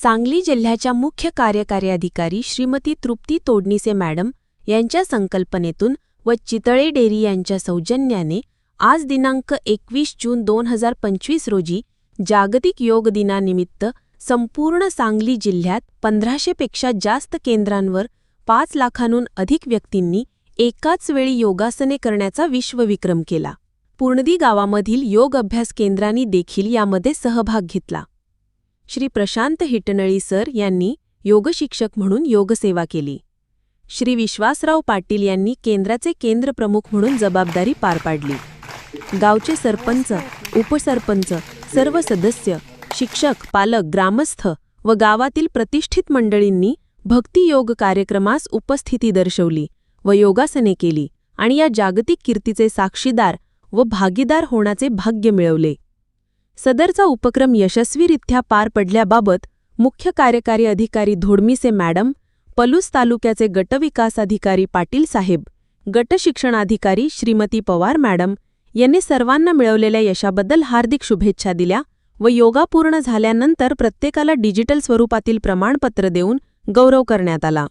सांगली जिल्ह्याच्या मुख्य कार्यकारी अधिकारी श्रीमती तृप्ती तोडणीसे मॅडम यांच्या संकल्पनेतून व चितळे डेअरी यांच्या सौजन्याने आज दिनांक 21 जून 2025 रोजी जागतिक योग दिनानिमित्त संपूर्ण सांगली जिल्ह्यात 1500 पेक्षा जास्त केंद्रांवर 5 लाखांहून अधिक व्यक्तींनी एकाच वेळी योगासने करण्याचा विश्वविक्रम केला. पूर्णदी गावामधील योग अभ्यास केंद्रांनी देखील यामध्ये सहभाग घेतला. श्री प्रशांत हिटनळी सर यांनी योगशिक्षक म्हणून योगसेवा केली. श्री विश्वासराव पाटील यांनी केंद्राचे केंद्रप्रमुख म्हणून जबाबदारी पार पाडली. गावचे सरपंच, उपसरपंच, सर्व सदस्य, शिक्षक, पालक, ग्रामस्थ व गावातील प्रतिष्ठित मंडळींनी भक्ती योग कार्यक्रमास उपस्थिती दर्शवली व योगासने केली आणि या जागतिक कीर्तीचे साक्षीदार व भागीदार होण्याचे भाग्य मिळवले. सदरचा उपक्रम यशस्वीरित्या पार पडल्याबाबत मुख्य कार्यकारी अधिकारी धोडमीसे मॅडम, पलूस तालुक्याचे गटविकास अधिकारी पाटील साहेब, गट शिक्षणाधिकारी श्रीमती पवार मॅडम यांनी सर्वांना मिळवलेल्या यशाबद्दल हार्दिक शुभेच्छा दिल्या व योगा पूर्ण झाल्यानंतर प्रत्येकाला डिजिटल स्वरूपातील प्रमाणपत्र देऊन गौरव करण्यात आला.